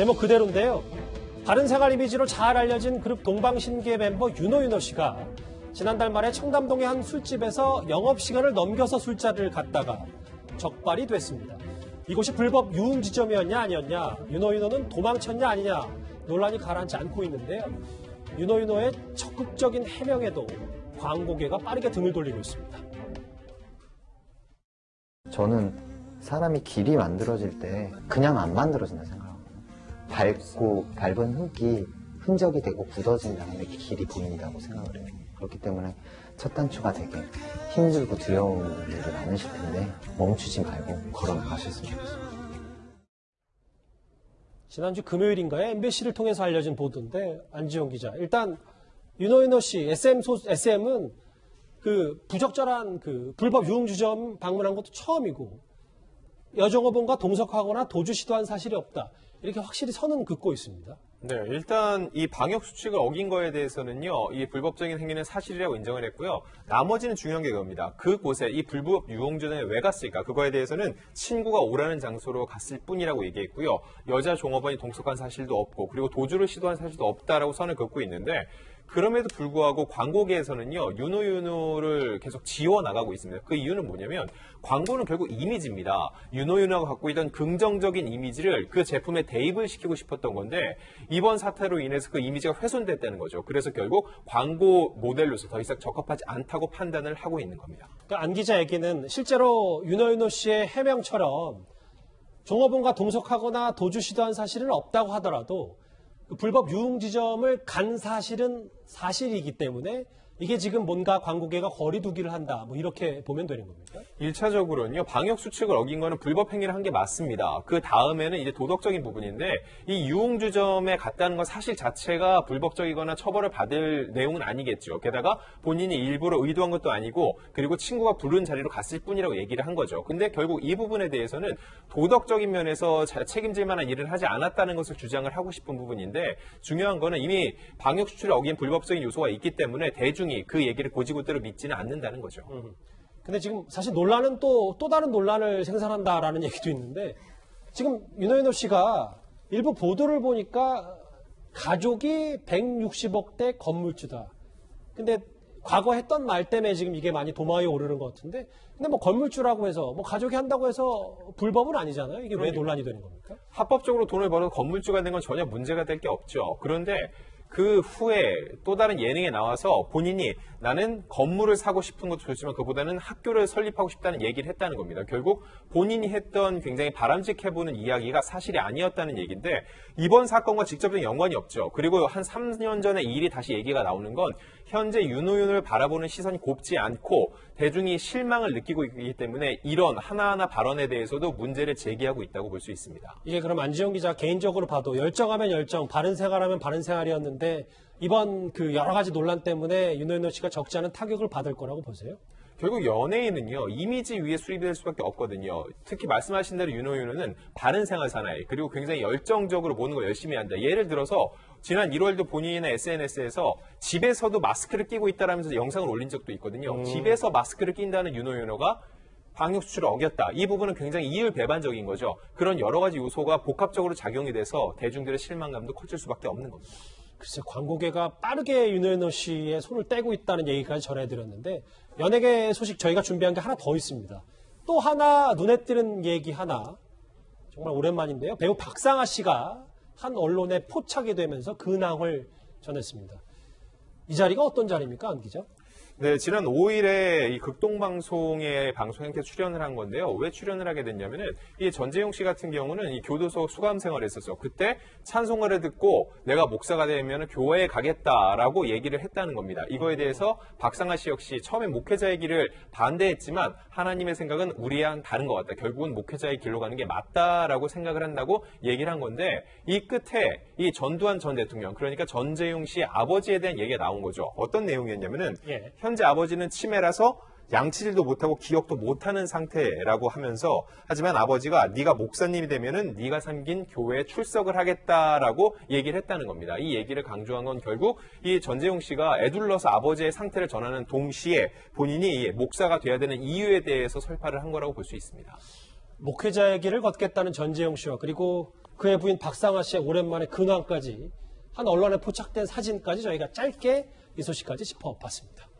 제목 그대로인데요. 바른생활 이미지로 잘 알려진 그룹 동방신기의 멤버 윤호 씨가 지난달 말에 청담동의 한 술집에서 영업시간을 넘겨서 술자리를 갔다가 적발이 됐습니다. 이곳이 불법 유흥지점이었냐 아니었냐, 윤호는 도망쳤냐 아니냐 논란이 가라앉지 않고 있는데요. 윤호의 적극적인 해명에도 광고계가 빠르게 등을 돌리고 있습니다. 저는 사람이 길이 만들어질 때 그냥 안 만들어진다 생각하거든요. 밟은 흙이 흔적이 되고 굳어진 다음에 길이 보인다고 생각을 해요. 그렇기 때문에 첫 단추가 되게 힘들고 두려운 일이 많으실 텐데 멈추지 말고 걸어나가셨으면 좋겠습니다. 지난주 금요일인가에 MBC를 통해서 알려진 보도인데, 안지용 기자, 일단 윤호 씨 SM은 그 부적절한 그 불법 유흥주점 방문한 것도 처음이고 여종업원과 동석하거나 도주 시도한 사실이 없다, 이렇게 확실히 선은 긋고 있습니다. 네, 일단 이 방역 수칙을 어긴 거에 대해서는요, 이 불법적인 행위는 사실이라고 인정을 했고요. 나머지는 중요한 게 그겁니다. 그곳에 이 불법 유흥주점에 왜 갔을까? 그거에 대해서는 친구가 오라는 장소로 갔을 뿐이라고 얘기했고요. 여자 종업원이 동석한 사실도 없고, 그리고 도주를 시도한 사실도 없다라고 선을 긋고 있는데, 그럼에도 불구하고 광고계에서는요, 윤호를 계속 지워나가고 있습니다. 그 이유는 뭐냐면, 광고는 결국 이미지입니다. 윤호가 갖고 있던 긍정적인 이미지를 그 제품에 대입을 시키고 싶었던 건데, 이번 사태로 인해서 그 이미지가 훼손됐다는 거죠. 그래서 결국 광고 모델로서 더 이상 적합하지 않다고 판단을 하고 있는 겁니다. 그러니까 안 기자 얘기는 실제로 윤호 씨의 해명처럼 종업원과 동석하거나 도주 시도한 사실은 없다고 하더라도 불법 유흥지점을 간 사실은 사실이기 때문에 이게 지금 뭔가 광고계가 거리두기를 한다, 뭐 이렇게 보면 되는 겁니까? 1차적으로는요, 방역 수칙을 어긴 거는 불법 행위를 한 게 맞습니다. 그 다음에는 이제 도덕적인 부분인데, 이 유흥주점에 갔다는 건 사실 자체가 불법적이거나 처벌을 받을 내용은 아니겠죠. 게다가 본인이 일부러 의도한 것도 아니고, 그리고 친구가 부른 자리로 갔을 뿐이라고 얘기를 한 거죠. 근데 결국 이 부분에 대해서는 도덕적인 면에서 책임질 만한 일을 하지 않았다는 것을 주장을 하고 싶은 부분인데, 중요한 거는 이미 방역 수칙을 어긴 불법적인 요소가 있기 때문에 대중이 그 얘기를 고지고대로 믿지는 않는다는 거죠. 근데 지금 사실 논란은 또 다른 논란을 생산한다라는 얘기도 있는데, 지금 윤호 씨가 일부 보도를 보니까 가족이 160억대 건물주다. 근데 과거 했던 말 때문에 지금 이게 많이 도마 위에 오르는 것 같은데, 근데 뭐 건물주라고 해서 뭐 가족이 한다고 해서 불법은 아니잖아요. 이게 왜 논란이 되는 겁니까? 합법적으로 돈을 벌어서 건물주가 된 건 전혀 문제가 될 게 없죠. 그런데 그 후에 또 다른 예능에 나와서 본인이 나는 건물을 사고 싶은 것도 좋지만 그보다는 학교를 설립하고 싶다는 얘기를 했다는 겁니다. 결국 본인이 했던 굉장히 바람직해 보는 이야기가 사실이 아니었다는 얘기인데, 이번 사건과 직접적인 연관이 없죠. 그리고 한 3년 전에 이 일이 다시 얘기가 나오는 건 현재 윤호를 바라보는 시선이 곱지 않고 대중이 실망을 느끼고 있기 때문에 이런 하나하나 발언에 대해서도 문제를 제기하고 있다고 볼 수 있습니다. 이게 그럼 안지용 기자 개인적으로 봐도 열정하면 열정, 바른생활하면 바른생활이었는데 이번 그 여러 가지 논란 때문에 윤호 씨가 적지 않은 타격을 받을 거라고 보세요? 결국 연예인은요, 이미지 위에 수립될 수밖에 없거든요. 특히 말씀하신 대로 윤호는 바른 생활 사나이, 그리고 굉장히 열정적으로 모든 걸 열심히 한다. 예를 들어서 지난 1월도 본인의 SNS에서 집에서도 마스크를 끼고 있다라면서 영상을 올린 적도 있거든요. 집에서 마스크를 낀다는 윤호가 방역 수칙을 어겼다. 이 부분은 굉장히 이율배반적인 거죠. 그런 여러 가지 요소가 복합적으로 작용이 돼서 대중들의 실망감도 커질 수밖에 없는 겁니다. 글쎄, 광고계가 빠르게 윤호 씨의 손을 떼고 있다는 얘기까지 전해드렸는데, 연예계 소식 저희가 준비한 게 하나 더 있습니다. 또 하나 눈에 띄는 얘기 하나, 정말 오랜만인데요. 배우 박상아 씨가 한 언론에 포착이 되면서 근황을 전했습니다. 이 자리가 어떤 자리입니까, 안 기자? 네, 지난 5일에 이 극동방송에 방송에 출연을 한 건데요. 왜 출연을 하게 됐냐면은 이 전재용 씨 같은 경우는 이 교도소 수감 생활을 했었죠. 그때 찬송가를 듣고 내가 목사가 되면 교회에 가겠다라고 얘기를 했다는 겁니다. 이거에 대해서 박상아 씨 역시 처음에 목회자의 길을 반대했지만 하나님의 생각은 우리랑 다른 것 같다. 결국은 목회자의 길로 가는 게 맞다라고 생각을 한다고 얘기를 한 건데, 이 끝에 이 전두환 전 대통령, 그러니까 전재용 씨 아버지에 대한 얘기가 나온 거죠. 어떤 내용이었냐면은 현재 아버지는 치매라서 양치질도 못하고 기억도 못하는 상태라고 하면서, 하지만 아버지가 네가 목사님이 되면은 네가 섬긴 교회에 출석을 하겠다라고 얘기를 했다는 겁니다. 이 얘기를 강조한 건 결국 이 전재용 씨가 애둘러서 아버지의 상태를 전하는 동시에 본인이 목사가 돼야 되는 이유에 대해서 설파를 한 거라고 볼 수 있습니다. 목회자의 길을 걷겠다는 전재용 씨와 그리고 그의 부인 박상아 씨의 오랜만에 근황까지 한 언론에 포착된 사진까지 저희가 짧게 이 소식까지 짚어봤습니다.